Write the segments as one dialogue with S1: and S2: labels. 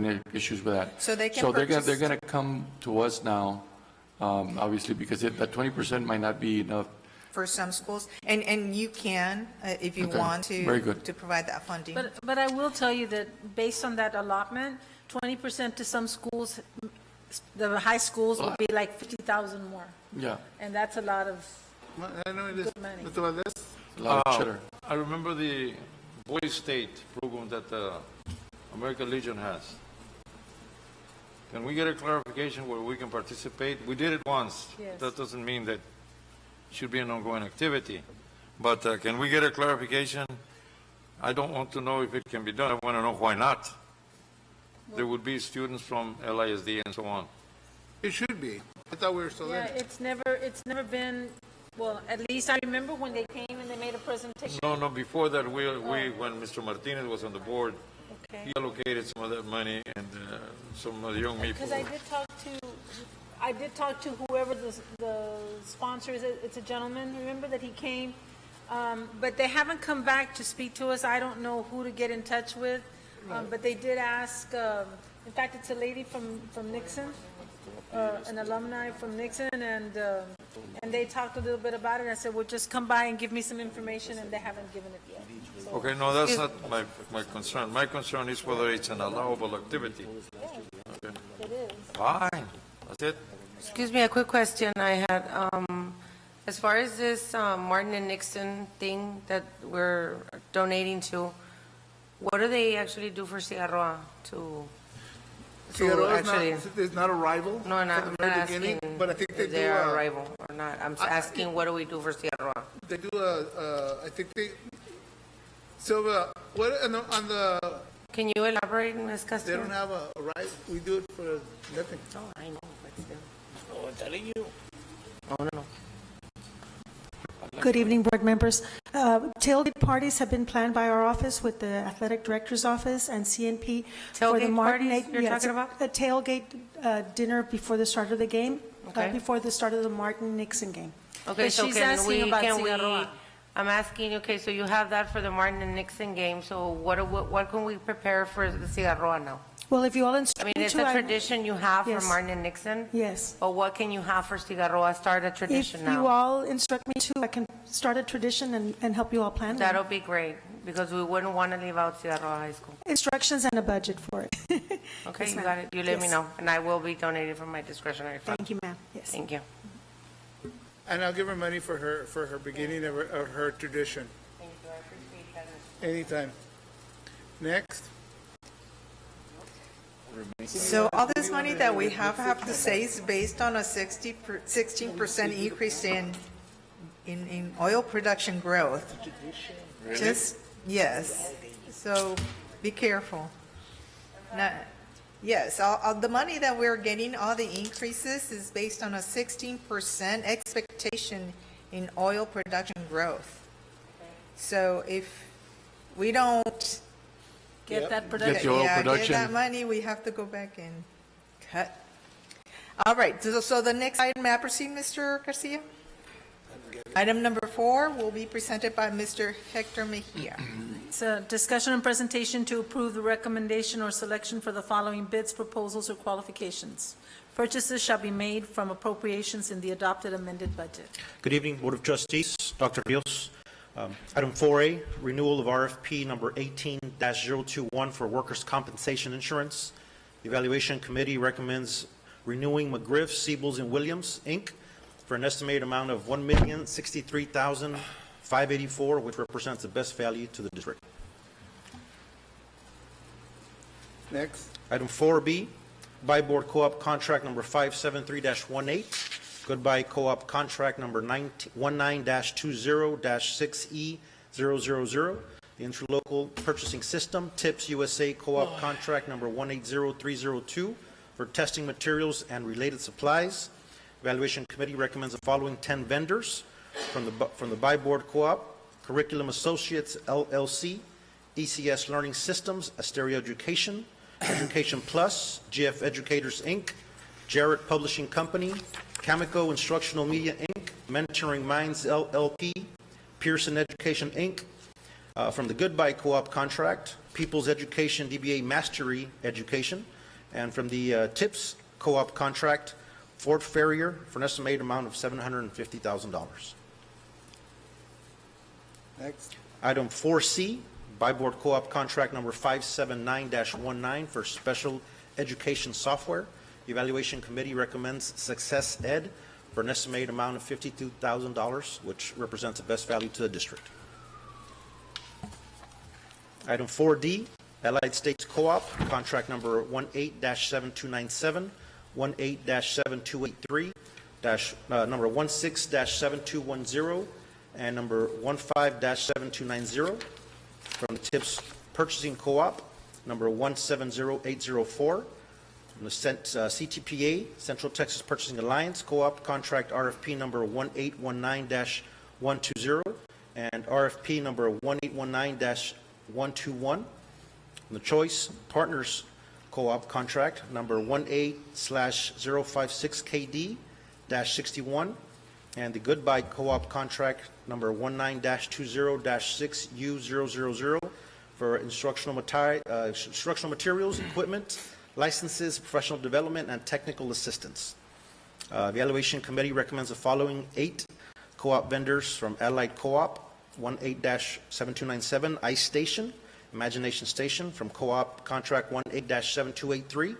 S1: any issues with that.
S2: So they can
S1: So
S2: purchase.
S1: they're going to come to us now, obviously, because that 20% might not be enough.
S2: For some schools, and you can, if you
S1: Okay,
S2: want to.
S1: very good.
S2: To provide that funding.
S3: But I will tell you that based on that allotment, 20% to some schools, the high schools will be like 50,000 more.
S1: Yeah,
S3: And that's a lot of
S4: I know it is.
S3: good money.
S4: Mr. Valdez?
S1: a lot of cheddar.
S5: I remember the Boy State program that American Legion has. Can we get a clarification where we can participate? We did it once.
S3: Yes.
S5: That doesn't mean that it should be an ongoing activity. But can we get a clarification? I don't want to know if it can be done. I want to know why not. There would be students from LISD and so on.
S4: It should be. I thought we were still
S3: Yeah,
S4: there.
S3: it's never been, well, at least I remember when they came and they made a presentation.
S5: No, before that, when Mr. Martinez was on the board,
S3: Okay.
S5: he allocated some of that money and some of the young people.
S3: Because I did talk to whoever the sponsor is. It's a gentleman, remember, that he came. But they haven't come back to speak to us. I don't know who to get in touch with. But they did ask, in fact, it's a lady from Nixon, an alumni from Nixon, and they talked a little bit about it. I said, well, just come by and give me some information, and they haven't given it yet. So,
S5: Okay, no, that's not my concern. My concern is whether it's an allowable activity. Okay.
S3: it is.
S5: Fine, that's it.
S6: Excuse me, a quick question I had. As far as this Martin and Nixon thing that we're donating to, what do they actually do for Cigarroa to
S4: Figueroa
S6: actually?
S4: is not a rival.
S6: No,
S4: from
S6: I'm
S4: the
S6: not
S4: very
S6: asking
S4: beginning, but I think they
S6: if
S4: do.
S6: they are a rival or not. I'm asking what do we do for Cigarroa?
S4: They do I think they. So what on the?
S6: Can you elaborate, Ms.
S4: They
S6: Castillo?
S4: don't have a right. We do it for nothing.
S6: No, I know, but still.
S4: Oh, I'm telling you.
S6: Oh, no.
S7: Good evening, board members. Tailgate parties have been planned by our office with the athletic director's office and CNP. for the
S6: Tailgate
S7: Martin
S6: parties you're talking about?
S7: A tailgate dinner before the start of the game,
S6: Okay.
S7: before the start of the Martin-Nixon game.
S6: Okay,
S3: But
S6: so
S3: she's
S6: can
S3: asking
S6: we,
S3: about
S6: can we,
S3: Cigarroa.
S6: I'm asking, okay, so you have that for the Martin and Nixon game, so what can we prepare for the Cigarroa now?
S7: Well, if you all
S6: I
S7: instruct
S6: mean,
S7: me
S6: it's
S7: to,
S6: a tradition you have for
S7: Yes.
S6: Martin and Nixon,
S7: Yes.
S6: but what can you have for Cigarroa? Start a
S7: If
S6: tradition
S7: you
S6: now.
S7: all instruct me to, I can start a tradition and help you all plan
S6: That'll
S7: one.
S6: be great, because we wouldn't want to leave out Cigarroa High School.
S7: Instructions and a budget for it.
S6: Okay,
S7: Yes,
S6: you
S7: ma'am.
S6: got it. You let me
S7: Yes.
S6: know, and I will be donating from my discretionary fund.
S7: Thank you, ma'am. Yes.
S6: Thank you.
S4: And I'll give her money for her beginning of her tradition.
S6: Thank you, I appreciate that.
S4: Anytime. Next.
S2: So all this money that we have to say is based on a 16% increase in oil production growth. Just, yes. So be careful. Now, yes, all the money that we're getting, all the increases is based on a 16% expectation in oil production growth. So if we don't
S3: Get that
S1: Get
S3: production.
S1: the oil
S2: get
S1: production.
S2: that money, we have to go back and cut. All right, so the next item, may I proceed, Mr. Garcia? Item number 4 will be presented by Mr. Hector Mejia.
S3: It's a discussion and presentation to approve the recommendation or selection for the following bids, proposals, or qualifications. Purchases shall be made from appropriations in the adopted amended budget.
S8: Good evening, Board of Trustees, Dr. Rios. Item 4A, renewal of RFP number 18-021 for workers' compensation insurance. The Evaluation Committee recommends renewing McGriff, Siebels, and Williams, Inc. for an estimated amount of $1,063,584, which represents the best value to the district.
S4: Next.
S8: Item 4B, Buy Board Co-op Contract Number 573-18, Goodbye Co-op Contract Number 19-20-6E000, the Interlocal Purchasing System, TIPS USA Co-op Contract Number 180302 for testing materials and related supplies. Evaluation Committee recommends the following 10 vendors from the Buy Board Co-op: Curriculum Associates LLC, ECS Learning Systems, Asteria Education, Education Plus, GF Educators, Inc., Jarrett Publishing Company, Camico Instructional Media, Inc., Mentoring Minds, LLP, Pearson Education, Inc., From the Goodbye Co-op contract, People's Education DBA Mastery Education, and from the TIPS Co-op contract, Ford Farrier, for an estimated amount of $750,000.
S4: Next.
S8: Item 4C, Buy Board Co-op contract number 579-19 for special education software. Evaluation Committee recommends Success Ed for an estimated amount of $52,000, which represents the best value to the district. Item 4D, Allied States Co-op, contract number 18-7297, 18-7283, number 16-7210, and number 15-7290. From the TIPS Purchasing Co-op, number 170804. From the CTPA, Central Texas Purchasing Alliance Co-op, contract RFP number 1819-120, and RFP number 1819-121. From the Choice Partners Co-op contract number 18/056KD-61, and the Goodbye Co-op contract number 19-20-6U000 for instructional materials, equipment, licenses, professional development, and technical assistance. Evaluation Committee recommends the following 8 co-op vendors from Allied Co-op: 18-7297, Ice Station, Imagination Station, from Co-op Contract 18-7283,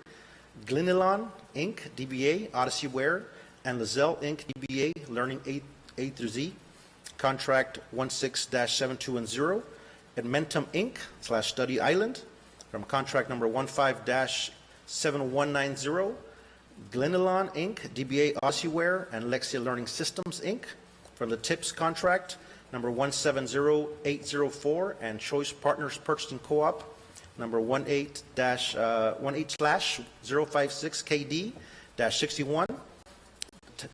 S8: Glenelon, Inc., DBA, Odyssey Ware, and Lizelle, Inc., DBA, Learning A through Z, Contract 16-7210, Edmentum, Inc., /Study Island, from Contract number 15-7190, Glenelon, Inc., DBA, Odyssey Ware, and Lexia Learning Systems, Inc., from the TIPS contract number 170804, and Choice Partners Purchasing Co-op, number 18-056KD-61,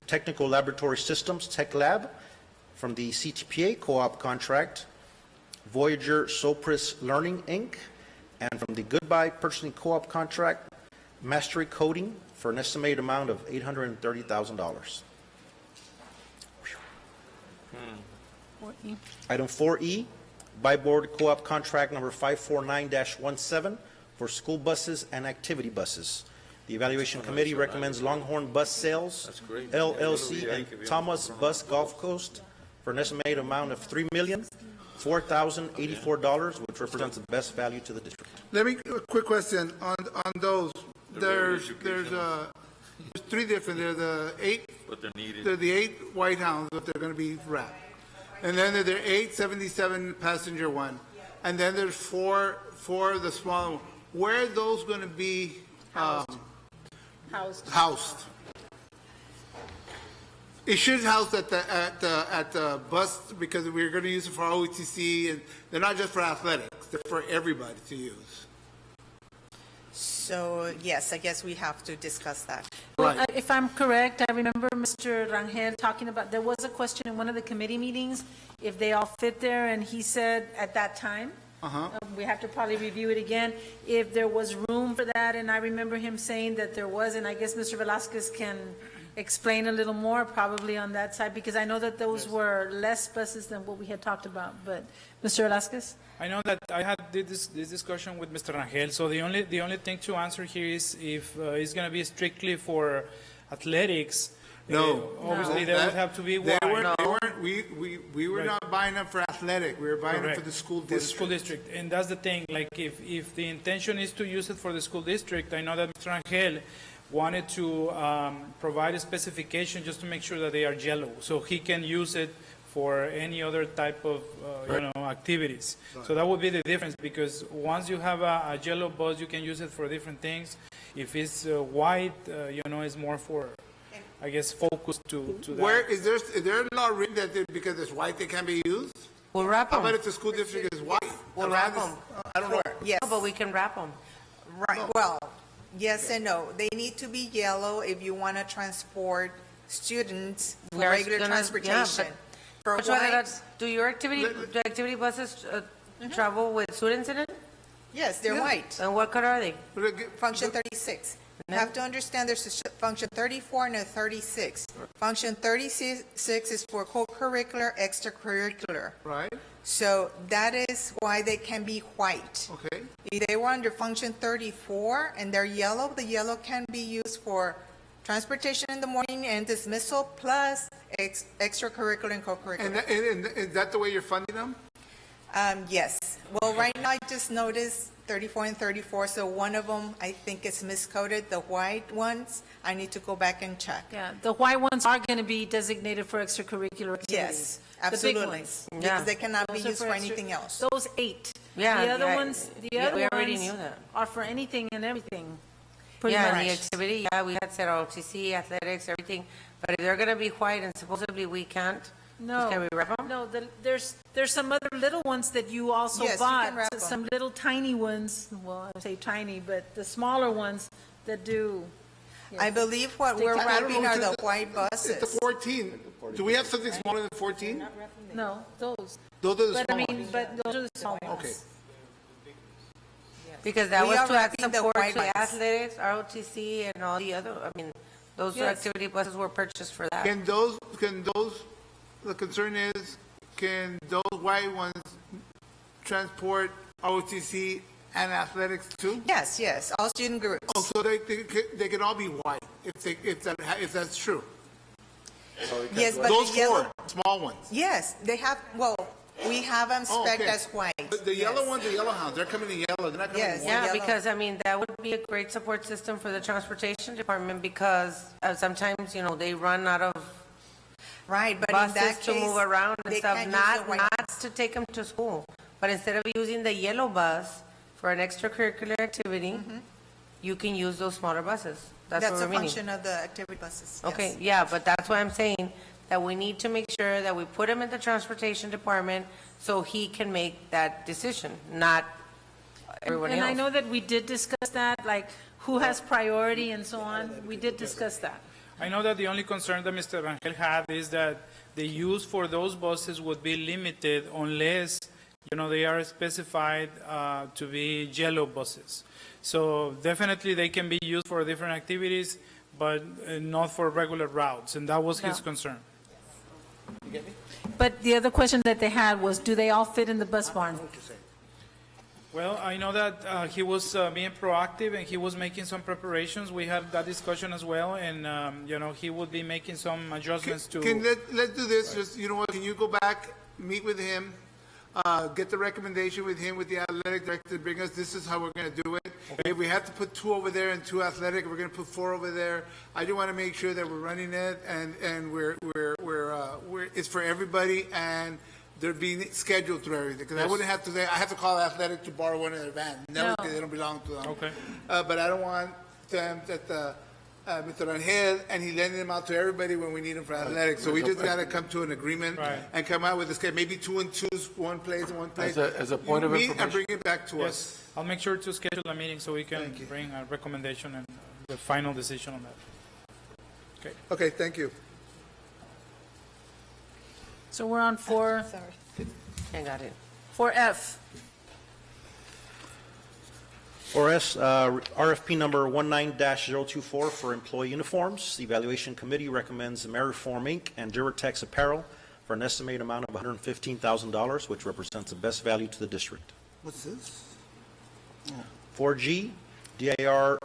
S8: Technical Laboratory Systems, Tech Lab, from the CTPA Co-op contract, Voyager Sopris Learning, Inc., and from the Goodbye Purchasing Co-op contract, Mastery Coding, for an estimated amount of $830,000. Item 4E, Buy Board Co-op contract number 549-17 for school buses and activity buses. The Evaluation Committee recommends Longhorn Bus Sales, LLC, and Thomas Bus Gulf Coast for an estimated amount of $3,004,084, which represents the best value to the district.
S4: Let me, a quick question on those. There's 3 different, they're the 8 White Hounds, but they're going to be wrapped. And then there are 8 77 passenger one. And then there's 4 the smaller one. Where are those going to be housed? It should house at the bus, because we're going to use it for OETC, and they're not just for athletics, they're for everybody to use.
S2: So, yes, I guess we have to discuss that.
S3: Well, if I'm correct, I remember Mr. Rangel talking about, there was a question in one of the committee meetings, if they all fit there, and he said at that time, we have to probably review it again, if there was room for that, and I remember him saying that there was, and I guess Mr. Velasquez can explain a little more probably on that side, because I know that those were less buses than what we had talked about, but Mr. Velasquez?
S9: I know that I had this discussion with Mr. Rangel, so the only thing to answer here is if it's going to be strictly for athletics.
S4: No.
S9: Obviously, there would have to be one.
S4: We were not buying them for athletic, we were buying them for the school district.
S9: For the school district, and that's the thing, like if the intention is to use it for the school district, I know that Mr. Rangel wanted to provide a specification just to make sure that they are yellow, so he can use it for any other type of activities. Right. So that would be the difference, because once you have a yellow bus, you can use it for different things. If it's white, it's more for, I guess, focused to that.
S4: Where is there a law written that because it's white they can't be used?
S6: We'll wrap
S4: How
S6: them.
S4: about if the school district is white?
S6: We'll wrap them.
S4: I don't know.
S2: Yes.
S6: No, but we can wrap them.
S2: Right, well, yes and no. They need to be yellow if you want to transport students for
S6: We're
S2: regular
S6: gonna-
S2: transportation. For
S6: Which one
S2: white,
S6: do your activity buses travel with students in it?
S2: yes, they're white.
S6: And what color are they?
S2: Function 36. You have to understand there's a function 34 and a 36. Function 36 is for co-curricular, extracurricular.
S4: Right.
S2: So that is why they can be white.
S4: Okay,
S2: If they were under function 34 and they're yellow, the yellow can be used for transportation in the morning and dismissal plus extracurricular and co-curricular.
S4: and is that the way you're funding them?
S2: Yes. Well, right now I just noticed 34 and 34, so one of them I think is miscoded, the white ones. I need to go back and check.
S3: Yeah, the white ones are going to be designated for extracurricular activities.
S2: Yes,
S3: The big
S2: absolutely.
S3: ones.
S6: Yeah.
S2: Because they cannot be
S3: Those are
S2: used for
S3: extra-
S2: anything else.
S3: Those 8.
S6: Yeah,
S3: The other
S6: yeah,
S3: ones, the
S6: yeah,
S3: other
S6: we already
S3: ones
S6: knew that.
S3: are for anything and everything. Pretty
S6: Yeah, and the
S3: much.
S6: activity, yeah, we had said OTC, athletics, everything, but if they're gonna be white and supposedly we can't,
S3: No.
S6: can we wrap them?
S3: No, there's some other little ones that you also
S2: Yes, you can
S3: bought,
S2: wrap 'em.
S3: some little tiny ones, well, I say tiny, but the smaller ones that do.
S2: I believe what we're
S4: I don't
S2: wrapping
S4: know,
S2: are
S4: it's
S2: the
S4: the-
S2: white
S4: It's the
S2: buses.
S4: 14. Do we have something smaller than 14?
S3: No, those.
S4: Those are the
S3: But I
S4: small
S3: mean,
S4: ones.
S3: but those are the small ones.
S4: Okay.
S6: Because that
S2: We
S6: was
S2: are
S6: to add
S2: wrapping the
S6: support
S2: white
S6: to
S2: ones.
S6: athletics, ROTC, and all the other, I mean, those
S3: Yes.
S6: activity buses were purchased for that.
S4: Can those, the concern is, can those white ones transport OTC and athletics too?
S2: Yes, yes, all student groups.
S4: Oh, so they can all be white, if that's true.
S2: Yes, but
S4: Those
S2: the yellow,
S4: four, small ones.
S2: yes, they have, well, we have them
S4: Oh,
S2: spec'd
S4: okay.
S2: as white.
S4: The yellow
S2: yes.
S4: ones are yellowhounds, they're coming in yellow, they're not coming in
S2: Yes.
S4: white.
S6: Yeah,
S2: yellow.
S6: because, I mean, that would be a great support system for the transportation department because sometimes, you know, they run out of
S2: Right, but in
S6: buses
S2: that
S6: to
S2: case,
S6: move around and
S2: they
S6: stuff,
S2: can't use the
S6: not,
S2: white
S6: not
S2: ones.
S6: to take them to school. But instead of using the yellow bus for an extracurricular activity, you can use those smaller buses. That's what
S2: That's
S6: we're
S2: a
S6: meaning.
S2: function of the activity buses. yes.
S6: Okay, yeah, but that's why I'm saying that we need to make sure that we put him in the transportation department so he can make that decision, not everyone else.
S3: And I know that we did discuss that, like who has priority and so on. We did discuss that.
S9: I know that the only concern that Mr. Rangel had is that the use for those buses would be limited unless, you know, they are specified to be yellow buses. So definitely they can be used for different activities, but not for regular routes, and that was his
S3: Yeah.
S9: concern.
S3: But the other question that they had was, do they all fit in the bus barn?
S9: Well, I know that he was being proactive and he was making some preparations. We had that discussion as well, and, you know, he would be making some adjustments to.
S4: Let's do this, just, you know what, can you go back, meet with him, get the recommendation with him, with the athletic director, bring us, this is how we're gonna do it. If we have to put 2 over there and 2 athletic, we're gonna put 4 over there. I just wanna make sure that we're running it and we're, it's for everybody and they're being scheduled through everything. Because I wouldn't have to say, I have to call athletic to borrow one of their vans. No,
S3: No.
S4: because they don't belong to them.
S9: Okay.
S4: But I don't want them that, Mr. Rangel, and he lending them out to everybody when we need them for athletics. So we just gotta come to an agreement
S9: Right.
S4: and come out with a schedule, maybe 2 and 2s, one place and one place.
S1: As a point of
S4: Meet
S1: information.
S4: and bring it back to us.
S9: Yes, I'll make sure to schedule a meeting so we can
S4: Thank you.
S9: bring a recommendation and the final decision on that. Okay.
S4: Okay, thank you.
S3: So we're on
S2: Sorry.
S6: I got it.
S3: 4F.
S8: 4S, RFP number 19-024 for employee uniforms. The Evaluation Committee recommends Ameriform Inc. and Duratex Apparel for an estimated amount of $115,000, which represents the best value to the district.
S4: What's this?
S8: 4G, DIR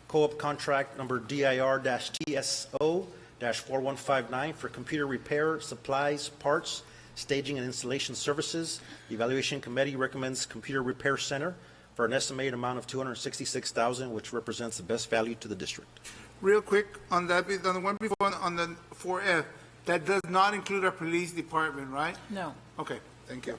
S8: Co-op Contract Number DIR-TSO-4159 for computer repair, supplies, parts, staging, and installation services. The Evaluation Committee recommends Computer Repair Center for an estimated amount of $266,000, which represents the best value to the district.
S4: Real quick, on that, on the one before, on the 4F, that does not include our police department, right?
S3: No.
S4: Okay, thank you.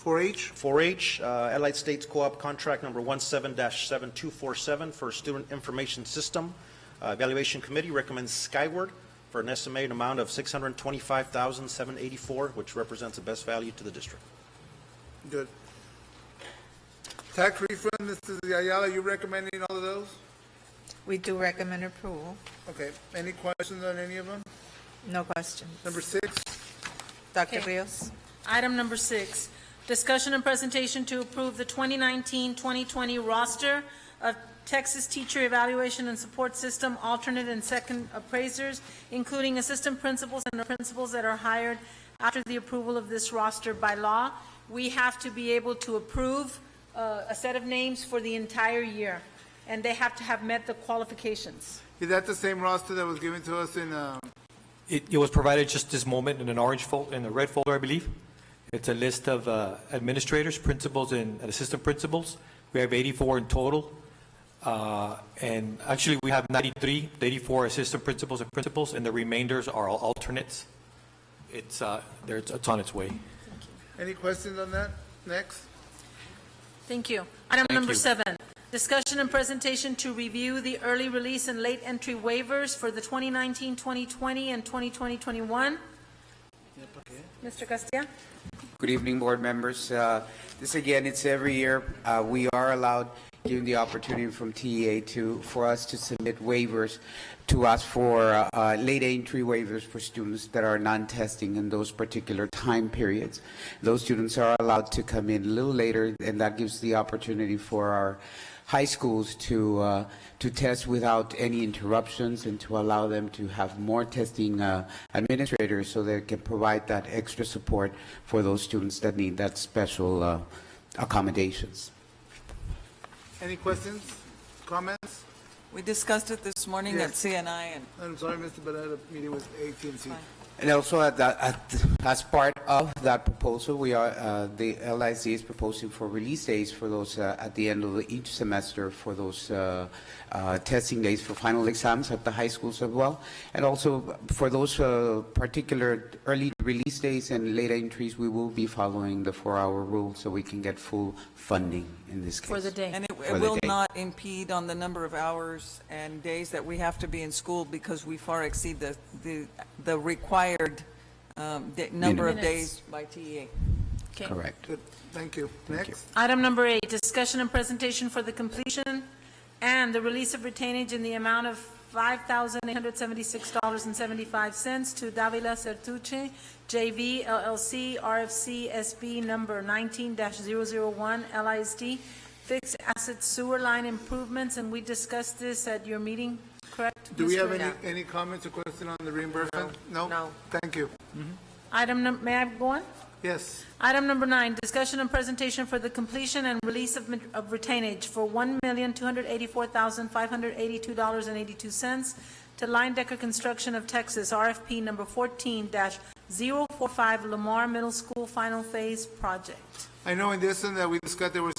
S4: 4H,
S8: 4H, Allied States Co-op Contract Number 17-7247 for Student Information System. Evaluation Committee recommends Skyward for an estimated amount of $625,784, which represents the best value to the district.
S4: good. Tax refund, Mrs. Ayala, you recommending all of those?
S2: We do recommend approval.
S4: Okay, any questions on any of them?
S2: No questions.
S4: Number 6,
S2: Dr.
S3: Okay.
S2: Rios?
S3: Item number 6, Discussion and presentation to approve the 2019-2020 roster of Texas Teacher Evaluation and Support System alternate and second appraisers, including assistant principals and the principals that are hired after the approval of this roster by law. We have to be able to approve a set of names for the entire year, and they have to have met the qualifications.
S4: Is that the same roster that was given to us in,
S10: It was provided just this moment in an orange folder, in a red folder, I believe. It's a list of administrators, principals, and assistant principals. We have 84 in total. And actually, we have 93, 84 assistant principals and principals, and the remainders are all alternates. It's on its way.
S4: any questions on that? Next.
S3: Thank you. Item number 7, discussion and presentation to review the early release and late entry waivers for the 2019-2020 and 2020-21. Mr. Castilla?
S11: Good evening, board members. This again, it's every year. We are allowed, given the opportunity from TEA for us to submit waivers to ask for late entry waivers for students that are non-testing in those particular time periods. Those students are allowed to come in a little later, and that gives the opportunity for our high schools to test without any interruptions and to allow them to have more testing administrators so they can provide that extra support for those students that need that special accommodations.
S4: Any questions, comments?
S12: We discussed it this morning at
S4: Yes.
S12: CNI, and
S4: I'm sorry, Mr., but I had a meeting with AT&T.
S11: And also, as part of that proposal, we are the LIC is proposing for release days for those at the end of each semester for those testing days for final exams at the high schools as well, and also for those particular early release days and late entries, we will be following the 4-hour rule so we can get full funding in this case.
S3: For the day.
S12: and it
S11: For the
S12: will
S11: day.
S12: not impede on the number of hours and days that we have to be in school because we far exceed the required number of
S3: Minutes.
S12: days by TEA.
S3: Okay.
S11: Correct.
S4: Good, thank you. Next.
S3: Item number 8, discussion and presentation for the completion and the release of retainage in the amount of $5,876.75 to Davila Certuche, JV LLC, RFC SB number 19-001, LISD, fixed asset sewer line improvements, and we discussed this at your meeting, correct?
S4: Do we
S3: Mr.
S4: have any comments or questions on the reimbursement?
S6: No.
S4: Thank you.
S3: May I go on?
S4: Yes.
S3: Item number 9, discussion and presentation for the completion and release of retainage for $1,284,582.82 to Line Decker Construction of Texas, RFP number 14-045 Lamar Middle School Final Phase Project.
S4: I know in this one that we discussed, there were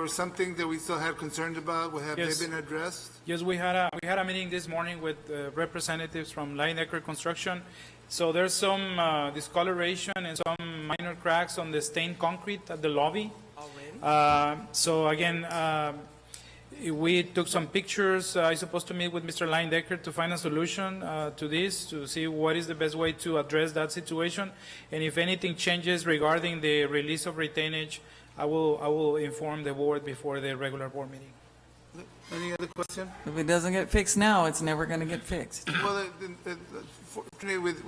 S4: some things that we still had concerns about. Have
S9: Yes.
S4: they been addressed?
S9: Yes, we had a meeting this morning with representatives from Line Decker Construction. So there's some discoloration and some minor cracks on the stained concrete at the lobby. So again, we took some pictures. I'm supposed to meet with Mr. Line Decker to find a solution to this, to see what is the best way to address that situation. And if anything changes regarding the release of retainage, I will inform the board before the regular board meeting.
S4: Any other question?
S12: If it doesn't get fixed now, it's never going to get fixed.
S4: Well, fortunately, with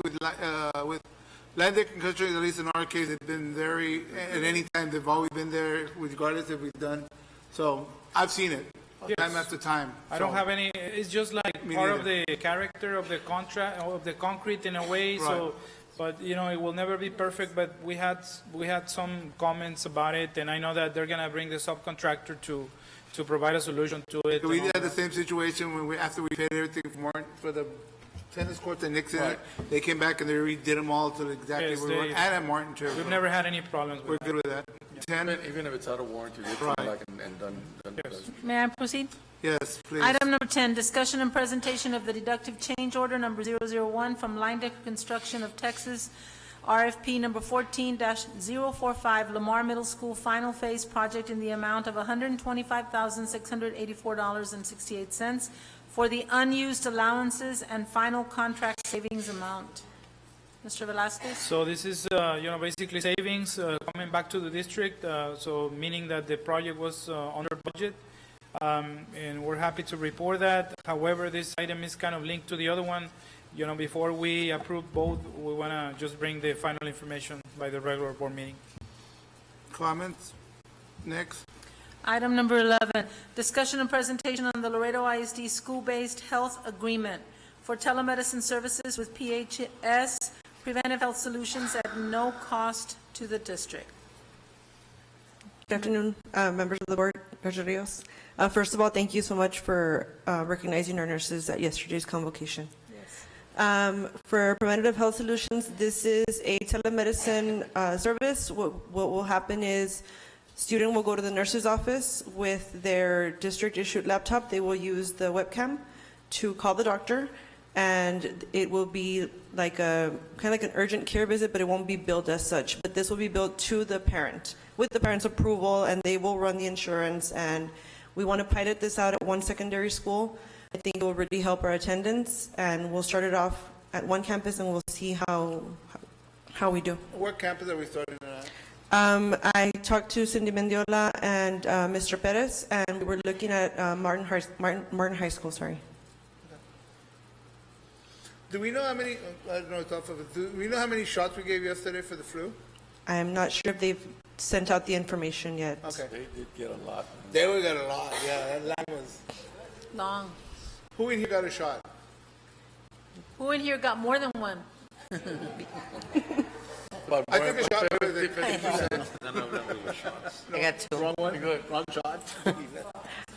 S4: Land Decker Construction, at least in our case, they've been very, at any time, they've always been there, regardless if we've done. So I've seen it, time after time.
S9: I don't have any, it's just like
S4: Me
S9: part of
S4: neither.
S9: the character of the contract, of the concrete in a way, so,
S4: Right.
S9: but, you know, it will never be perfect, but we had some comments about it, and I know that they're gonna bring the subcontractor to provide a solution to it.
S4: We
S9: and all
S4: had the
S9: that.
S4: same situation when after we paid everything for the tennis courts and Nixon, they came back and they redid them all to exactly
S9: Yes,
S4: where we were,
S9: they-
S4: and at Martin too.
S9: We've never had any problems
S4: We're
S9: with
S4: good with that. 10,
S1: Even if it's out of warranty, they come back and done.
S3: May I proceed?
S4: yes, please.
S3: Item number 10, discussion and presentation of the deductive change order number 001 from Line Decker Construction of Texas, RFP number 14-045 Lamar Middle School Final Phase Project in the amount of $125,684.68 for the unused allowances and final contract savings amount. Mr. Velazquez?
S9: So this is, basically savings coming back to the district, so meaning that the project was under budget, and we're happy to report that. However, this item is kind of linked to the other one. Before we approve both, we want to just bring the final information by the regular board meeting.
S4: comments? Next.
S3: Item number 11, discussion and presentation on the Laredo ISD school-based health agreement for telemedicine services with PHS Preventive Health Solutions at no cost to the district.
S13: Good afternoon, members of the board, Dr. Rios. First of all, thank you so much for recognizing our nurses at yesterday's convocation. For Preventative Health Solutions, this is a telemedicine service. What will happen is student will go to the nurse's office with their district-issued laptop. They will use the webcam to call the doctor, and it will be like a kind of like an urgent care visit, but it won't be billed as such. But this will be billed to the parent with the parent's approval, and they will run the insurance. And we want to pilot this out at one secondary school. I think it will really help our attendance, and we'll start it off at one campus, and we'll see how we do.
S4: What campus are we starting at?
S13: I talked to Cindy Mendiola and Mr. Perez, and we were looking at Martin High School. Sorry.
S4: Do we know how many, I don't know, it's off of it. Do we know how many shots we gave yesterday for the flu?
S13: I am not sure if they've sent out the information yet.
S4: Okay.
S1: They did get a lot.
S4: They would got a lot, yeah, that line was.
S3: Long.
S4: Who in here got a shot?
S3: Who in here got more than one?
S4: I took a shot better than 50%.
S6: I got two.
S4: Wrong one? Wrong shot.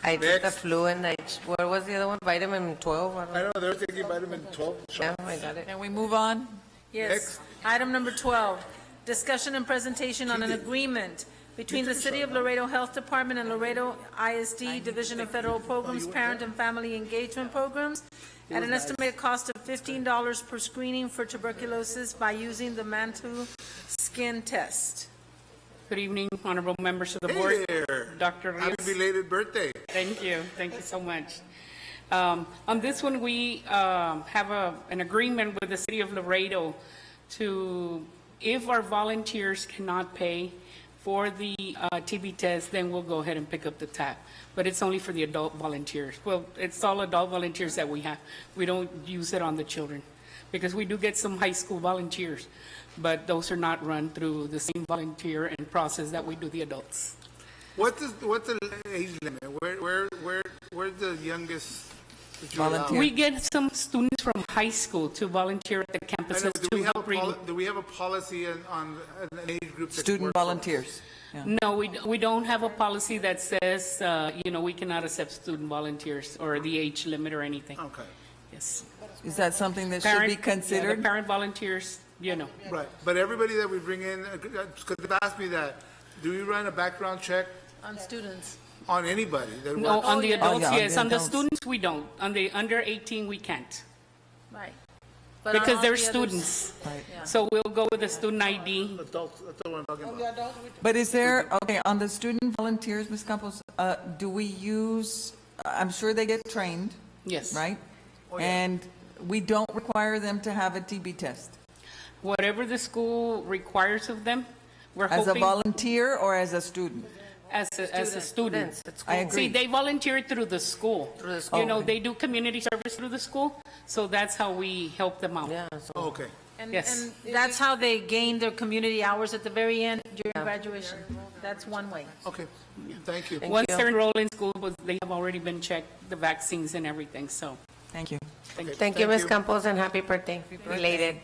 S6: I did the
S4: Next.
S6: flu and what was the other one? Vitamin 12? I don't know.
S4: I know, they were taking vitamin 12
S6: Yeah,
S4: shots.
S6: I got it.
S12: Can we move on?
S3: Yes.
S4: Next.
S3: Item number 12, discussion and presentation on an agreement between the City of Laredo Health Department and Laredo ISD Division of Federal Programs, Parent and Family Engagement Programs at an estimated cost of $15 per screening for tuberculosis by using the Mantoux skin test.
S14: Good evening, honorable members of the board.
S4: Hey there.
S14: Dr.
S4: Happy
S14: Rios.
S4: belated birthday.
S14: Thank you so much. On this one, we have an agreement with the city of Laredo to, if our volunteers cannot pay for the TB test, then we'll go ahead and pick up the tab. But it's only for the adult volunteers. Well, it's all adult volunteers that we have. We don't use it on the children, because we do get some high school volunteers, but those are not run through the same volunteer and process that we do the adults.
S4: What's the age limit? Where's the youngest that you allow?
S12: Volunteer.
S14: We get some students from high school to volunteer at the
S4: I know,
S14: campuses to help reading.
S4: do we have a policy on an age group that
S12: Student
S4: works for us?
S12: volunteers. Yeah.
S14: No, we don't have a policy that says, we cannot accept student volunteers or the age limit or anything.
S4: Okay.
S14: Yes.
S12: Is that something that should be
S14: The
S12: considered?
S14: parent volunteers,
S4: Right, but everybody that we bring in, because they've asked me that, do we run a background check
S3: On students.
S4: on anybody that
S14: no,
S4: works?
S14: on the adults,
S12: yeah, on
S14: yes.
S12: the
S14: On the
S12: adults.
S14: students, we don't. On the under 18, we can't,
S3: Right. But on
S14: because
S3: all
S14: they're
S3: the others-
S14: students.
S12: Right.
S14: So we'll go with the student ID.
S4: Adults, that's what I'm talking about.
S12: But is there, okay, on the student volunteers, Ms. Campos, do we use, I'm sure they get trained,
S14: Yes.
S12: right? And we don't require them to have a TB test?
S14: Whatever the school requires of them, we're
S12: As a
S14: hoping,
S12: volunteer or as a student?
S14: as a student.
S6: Students at school.
S12: I agree.
S14: See, they volunteer through the school.
S6: Through the school.
S14: They do community service through the school, so that's how we help them out.
S6: Yeah, so
S4: Oh, okay.
S14: Yes.
S3: And that's how they gain their community hours at the very end during graduation. That's one way.
S4: Okay, thank you.
S14: Once they're enrolled in school, they have already been checked, the vaccines and everything, so.
S12: Thank you.
S6: thank you, Ms. Campos, and happy birthday. Related.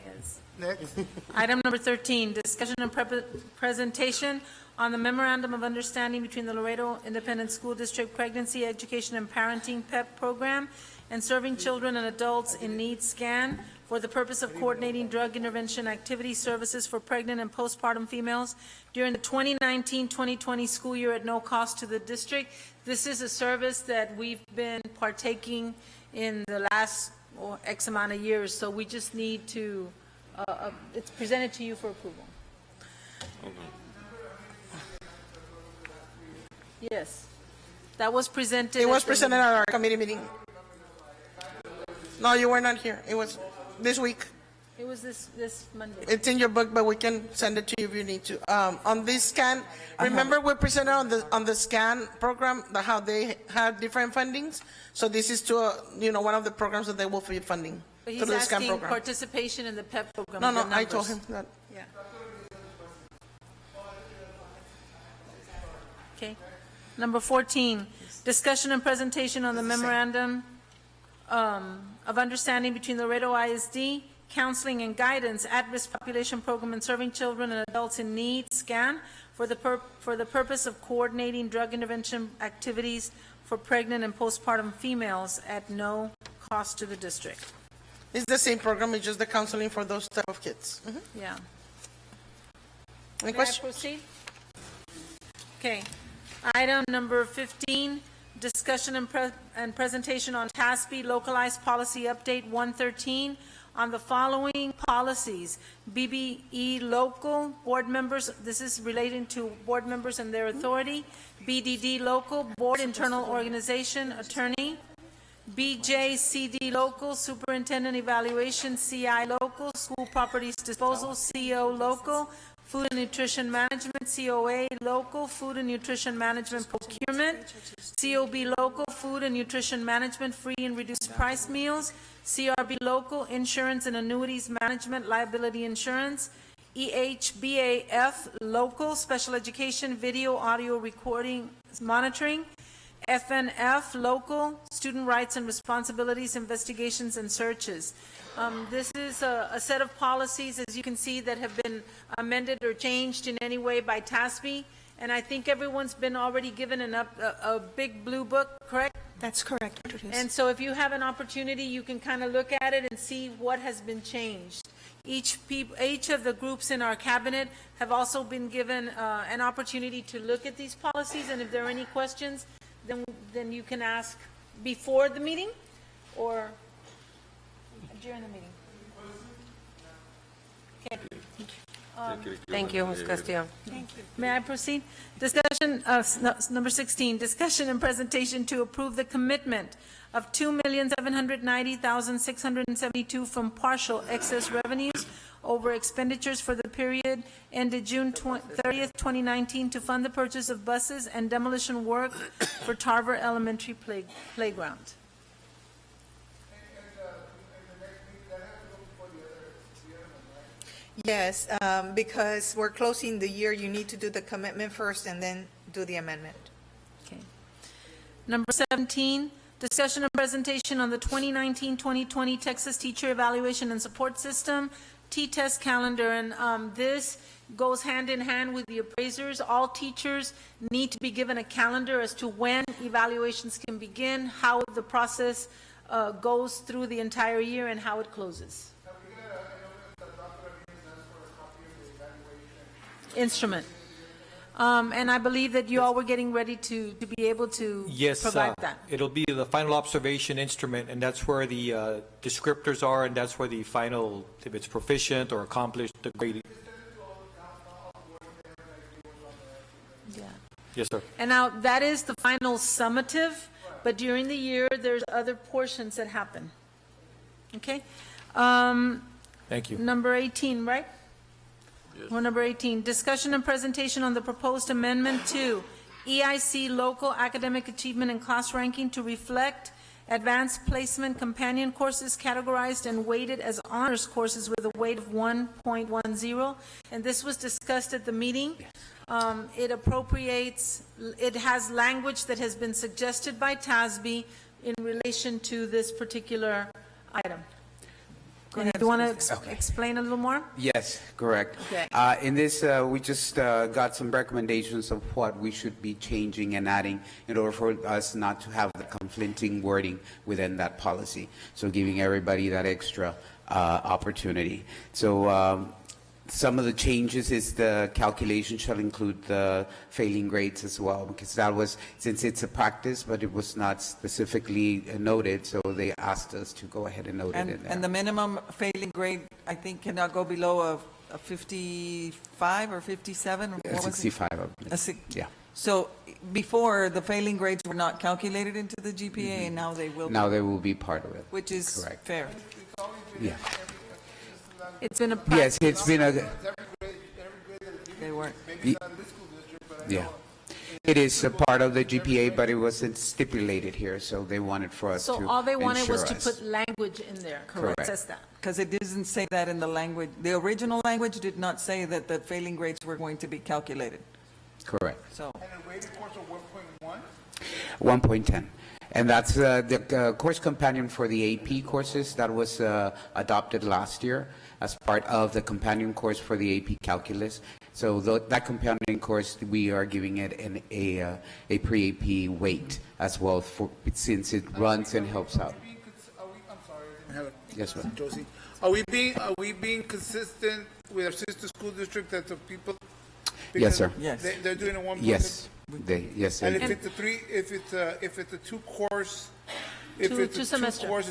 S4: Next.
S3: Item number 13, discussion and presentation on the memorandum of understanding between the Laredo Independent School District Pregnancy, Education, and Parenting PEP program and Serving Children and Adults in Need SCAN for the purpose of coordinating drug intervention activity services for pregnant and postpartum females during the 2019-2020 school year at no cost to the district. This is a service that we've been partaking in the last X amount of years, so we just need to, it's presented to you for approval. Yes, that was presented.
S15: It was
S3: at the-
S15: presented at our committee meeting. No, you were not here. It was this week.
S3: It was this Monday.
S15: It's in your book, but we can send it to you if you need to. On this scan, remember we presented on the scan program, how they had different fundings? So this is to, one of the programs that they will be funding
S3: But
S15: through
S3: he's
S15: the scan
S3: asking
S15: program.
S3: participation in the PEP program.
S15: No,
S3: the
S15: I told
S3: numbers.
S15: him that.
S3: Yeah. Okay. Number 14, discussion and presentation on the memorandum of understanding between Laredo ISD, Counseling and Guidance, At-Risk Population Program, and Serving Children and Adults in Need, SCAN, for the purpose of coordinating drug intervention activities for pregnant and postpartum females at no cost to the district.
S15: It's the same program, it's just the counseling for those type of kids.
S3: Yeah.
S15: Any
S3: May I
S15: questions?
S3: proceed? Okay. Item number 15, discussion and presentation on TASB Localized Policy Update 113 on the following policies. BBE Local Board Members, this is relating to board members and their authority. BDD Local Board Internal Organization Attorney. BJCD Local Superintendent Evaluation. CI Local School Properties Disposal. CO Local Food and Nutrition Management. COA Local Food and Nutrition Management Procurement. COB Local Food and Nutrition Management Free and Reduced Price Meals. CRB Local Insurance and Annuities Management Liability Insurance. EHBAF Local Special Education Video Audio Recording Monitoring. FNF Local Student Rights and Responsibilities Investigations and Searches. This is a set of policies, as you can see, that have been amended or changed in any way by TASB, and I think everyone's been already given a big blue book, correct?
S7: That's correct, Dr. Diaz.
S3: And so if you have an opportunity, you can kind of look at it and see what has been changed. Each of the groups in our cabinet have also been given an opportunity to look at these policies, and if there are any questions, then you can ask before the meeting or during the meeting. Okay.
S6: Thank you, Ms. Castillo.
S3: Thank you. May I proceed? Discussion, number 16, discussion and presentation to approve the commitment of $2,790,672 from partial excess revenues over expenditures for the period ended June 30th, 2019 to fund the purchase of buses and demolition work for Tarver Elementary Playground.
S2: Yes, because we're closing the year, you need to do the commitment first and then do the amendment.
S3: Okay. Number 17, discussion and presentation on the 2019-2020 Texas Teacher Evaluation and Support System, T-test calendar, and this goes hand in hand with the appraisers. All teachers need to be given a calendar as to when evaluations can begin, how the process goes through the entire year, and how it closes. Instrument. And I believe that you all were getting ready to be able to provide that.
S10: It'll be the final observation instrument, and that's where the descriptors are, and that's where the final, if it's proficient or accomplished, the grading.
S3: Yeah.
S10: Yes, sir.
S3: And now, that is the final summative, but during the year, there's other portions that happen. Okay?
S10: Thank you.
S3: Number 18, right? Or number 18, discussion and presentation on the proposed amendment to EIC local academic achievement and class ranking to reflect advanced placement companion courses categorized and weighted as honors courses with a weight of 1.10. And this was discussed at the meeting. It appropriates, it has language that has been suggested by TASB in relation to this particular item. Do you want to explain a little more?
S11: Yes, correct.
S3: Okay.
S11: In this, we just got some recommendations of what we should be changing and adding in order for us not to have the conflicting wording within that policy. So giving everybody that extra opportunity. So some of the changes is the calculation shall include the failing grades as well, because that was, since it's a practice, but it was not specifically noted, so they asked us to go ahead and note it in there.
S12: And the minimum failing grade, I think, cannot go below a 55 or 57? What was it?
S11: 65. Yeah.
S12: So before, the failing grades were not calculated into the GPA, and now they will.
S11: Now they will be part of it.
S12: Which is
S11: correct.
S12: Fair.
S11: Yeah.
S3: It's been a
S11: Yes, it's been a.
S12: They weren't.
S11: Yeah. It is a part of the GPA, but it wasn't stipulated here, so they wanted for us to
S3: So all they wanted was to
S11: ensure us.
S3: put language in there.
S11: Correct.
S3: It says that.
S12: Because it doesn't say that in the language. The original language did not say that the failing grades were going to be calculated.
S11: Correct.
S12: So,
S4: And the rated course of 1.1?
S11: 1.10. And that's the course companion for the AP courses that was adopted last year as part of the companion course for the AP Calculus. So that companion course, we are giving it a pre-AP weight as well, since it runs and helps out.
S4: I'm sorry.
S11: Yes, ma'am.
S4: Josie, are we being consistent with our sister school district that the people?
S11: Yes, sir.
S12: Yes.
S4: They're doing a 1.1?
S11: Yes, yes.
S4: And
S11: they
S4: if
S11: do.
S4: if it's a two-course, a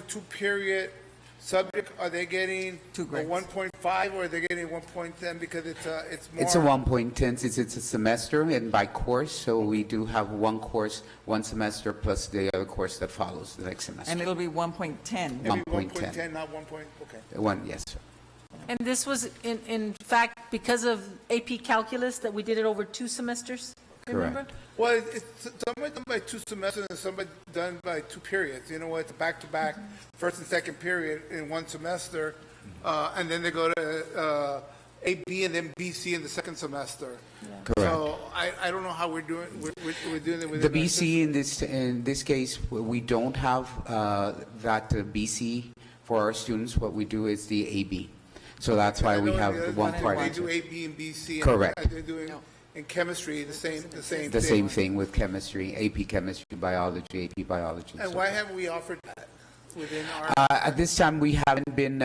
S4: two-period subject, are they getting a 1.5 or are they getting 1.10 because it's more?
S11: It's a 1.10 since it's a semester and by course, so we do have one course, one semester plus the other course that follows the next semester.
S12: and it'll be 1.10.
S4: Maybe
S11: 1.10.
S4: 1.10, not 1. Okay.
S11: One, yes, sir.
S3: And this was in fact because of AP Calculus that we did it over 2 semesters, remember?
S11: Correct.
S4: Well, it's somebody done by 2 semesters and somebody done by 2 periods. You know what? It's a back-to-back, first and second period in 1 semester, and then they go to AB and then BC in the second semester.
S11: Correct.
S4: So I don't know how we're doing. We're doing it with
S11: The BC in this case, we don't have that BC for our students. What we do is the AB. So that's why we have one part.
S4: They do AB and BC.
S11: Correct.
S4: And they're doing in chemistry the same thing.
S11: The same thing with chemistry, AP chemistry, biology, AP biology.
S4: And
S11: so
S4: why haven't we offered that within our?
S11: At this time, we haven't been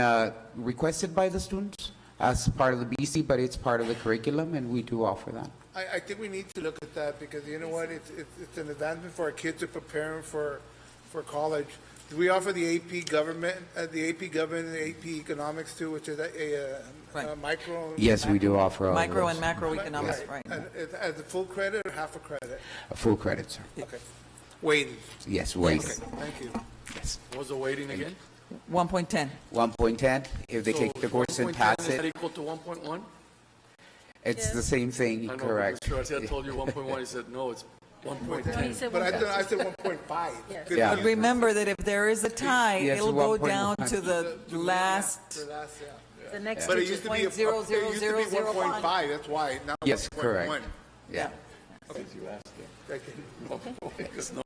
S11: requested by the students as part of the BC, but it's part of the curriculum, and we do offer that.
S4: I think we need to look at that because you know what? It's an advancement for our kids to prepare them for college. Do we offer the AP government, and the AP economics too, which is a micro?
S11: Yes, we do offer all
S12: Micro
S11: of
S12: and
S11: those.
S12: macroeconomics, right.
S4: And as a full credit or half a credit?
S11: A full credit, sir.
S4: Okay. Weighted.
S11: Yes, weighted.
S4: Okay, thank you.
S11: Yes.
S1: What was the weighting again?
S12: 1.10.
S11: 1.10. If they take the course and
S1: 1.10,
S11: pass
S1: is that
S11: it,
S1: equal to 1.1?
S11: it's the same thing,
S1: I know,
S11: correct?
S1: but Mr. Garcia told you 1.1, he said, no, it's 1.10.
S4: But I said 1.5. Good
S11: Yeah.
S12: But remember that if there is a tie,
S11: Yes,
S12: it'll go
S11: 1.1.
S12: down to the last.
S3: The next
S4: But it
S3: digit.
S4: used to be
S12: 0.00001.
S4: 1.5, that's why. Now
S11: Yes,
S4: 1.1.
S11: correct. Yeah.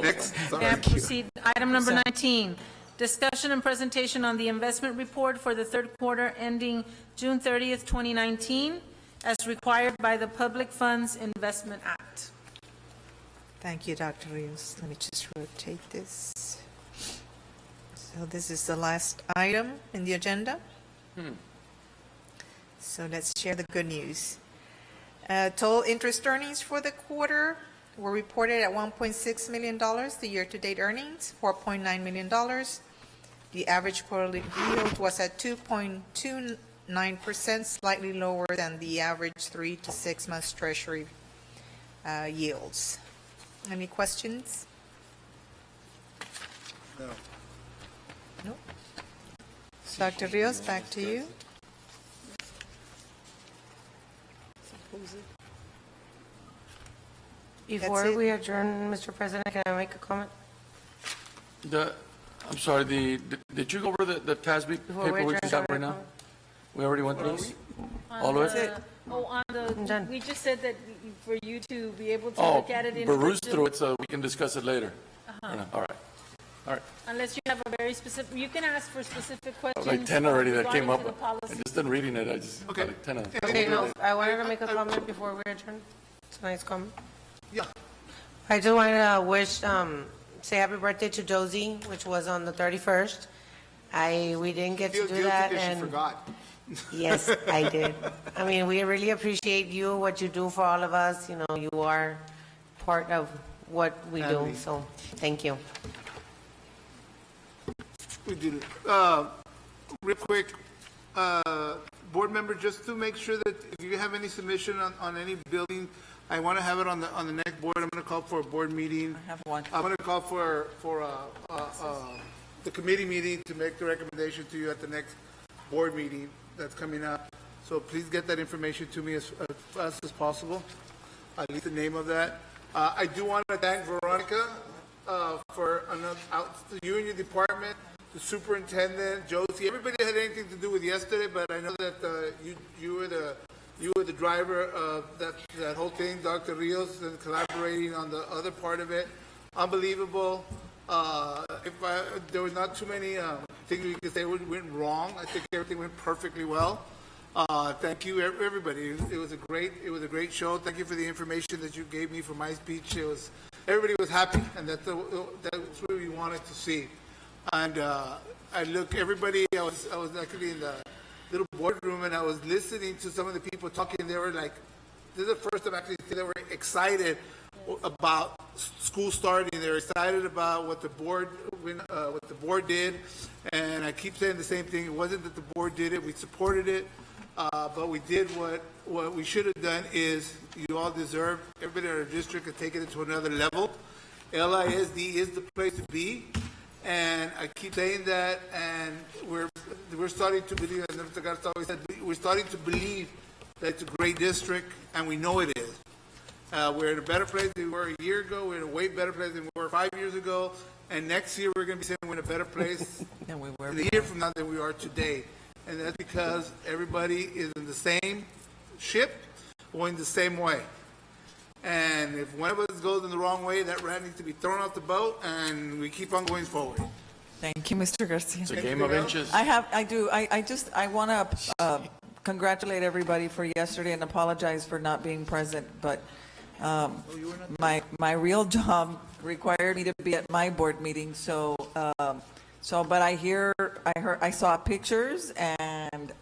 S4: Next.
S3: May I proceed? Item number 19, discussion and presentation on the investment report for the third quarter ending June 30th, 2019, as required by the Public Funds Investment Act.
S2: Thank you, Dr. Rios. Let me just rotate this. So this is the last item in the agenda. So let's share the good news. Total interest earnings for the quarter were reported at $1.6 million. The year-to-date earnings, $4.9 million. The average quarterly yield was at 2.29%, slightly lower than the average 3 to 6 months Treasury yields. Any questions?
S4: No.
S2: No. Dr. Rios, back to you.
S6: Before
S2: it.
S6: we adjourn, Mr. President, can I make a comment?
S1: I'm sorry, did you go over the TASB
S6: Before we
S1: paper we
S6: adjourn,
S1: just have
S6: can I
S1: right now?
S6: comment?
S1: We already went through this?
S3: On
S1: All of
S3: the-
S1: it?
S3: on
S6: done.
S3: we just said that for you to be able to
S1: Oh,
S3: look at it
S1: peruse through
S3: individually,
S1: it so we can discuss it later. All right. All right.
S3: unless you have a very specific, you can ask for specific questions.
S1: Like 10 already that came
S3: regarding
S1: up.
S3: to the policy.
S1: And just in reading it, I just, got like 10 of them.
S6: Okay, no, I wanted to make a comment before we adjourn. Tonight's comment.
S4: Yeah.
S6: I just wanted to wish, say happy birthday to Josie, which was on the 31st. We didn't get to
S4: Feel
S6: do
S4: guilty
S6: that,
S4: because she
S6: and
S4: forgot.
S6: yes, I did. I mean, we really appreciate you, what you do for all of us. You know, you are part of what we do,
S4: Family.
S6: so thank you.
S4: We did it. Real quick, board member, just to make sure that if you have any submission on any building, I want to have it on the next board. I'm going to call for a board meeting.
S12: I have one.
S4: I'm going to call for the committee meeting to make the recommendation to you at the next board meeting that's coming up. So please get that information to me as fast as possible. At least the name of that. I do want to thank Veronica for you and your department, the superintendent, Josie, everybody that had anything to do with yesterday, but I know that you were the You were the driver of that whole thing, Dr. Rios, and collaborating on the other part of it. Unbelievable. There was not too many things we could say went wrong. I think everything went perfectly well. Thank you, everybody. It was a great show. Thank you for the information that you gave me for my speech. Everybody was happy, and that's what we wanted to see. And I was actually in the little boardroom, and I was listening to some of the people talking. They were like, this is the first time actually they were excited about school starting. They're excited about what the board did, and I keep saying the same thing. It wasn't that the board did it; we supported it, but we did what we should have done. Is you all deserve, everybody in our district has taken it to another level. LISD is the place to be, and I keep saying that, and we're starting to believe. And Mr. Garza always said we're starting to believe that it's a great district, and we know it is. We're in a better place than we were a year ago. We're in a way better place than we were 5 years ago. And next year, we're going to be saying we're in a better place
S12: And we were.
S4: in a year from now than we are today. And that's because everybody is in the same ship, going the same way. And if one of us goes in the wrong way, that rat needs to be thrown off the boat, and we keep on going forward.
S12: Thank you, Mr. Garcia.
S1: It's a game of inches.
S12: I want to congratulate everybody for yesterday and apologize for not being present, but my real job required me to be at my board meeting, but I saw pictures, and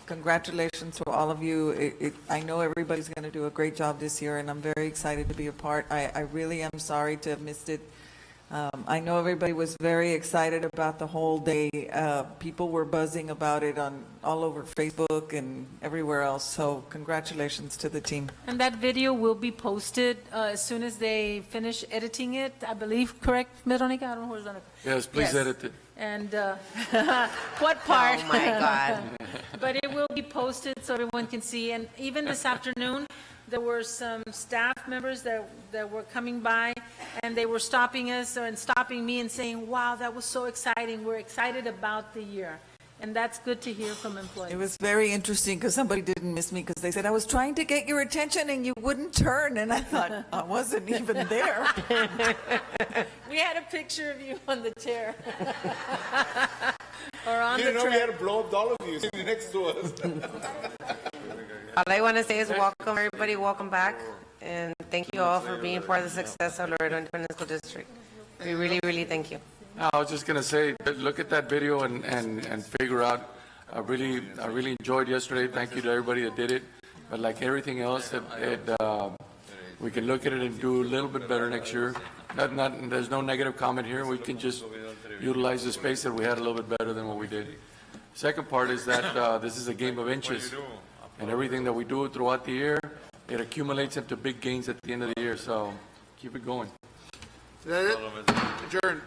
S12: congratulations to all of you. I know everybody's going to do a great job this year, and I'm very excited to be a part. I really am sorry to have missed it. I know everybody was very excited about the whole day. People were buzzing about it all over Facebook and everywhere else. So congratulations to the team.
S3: And that video will be posted as soon as they finish editing it, I believe, correct, Veronica? I don't know who's on it.
S1: Yes, please edit it.
S3: And what part?
S6: Oh, my God.
S3: But it will be posted so everyone can see. And even this afternoon, there were some staff members that were coming by, and they were stopping us and stopping me and saying, wow, that was so exciting. We're excited about the year. And that's good to hear from employees.
S12: It was very interesting because somebody didn't miss me because they said, I was trying to get your attention and you wouldn't turn. And I thought, I wasn't even there.
S3: We had a picture of you on the chair. Or on the
S4: We had
S3: train.
S4: to blow up all of you sitting next to us.
S6: All I want to say is welcome, everybody, welcome back, and thank you all for being part of the success of Laredo Independent School District. We really, really thank you.
S1: I was just going to say, look at that video and figure out. I really enjoyed yesterday. Thank you to everybody that did it. But like everything else, we can look at it and do a little bit better next year. There's no negative comment here. We can just utilize the space that we had a little bit better than what we did. Second part is that this is a game of inches. And everything that we do throughout the year, it accumulates into big gains at the end of the year. So keep it going.
S4: Is that it? Adjourned.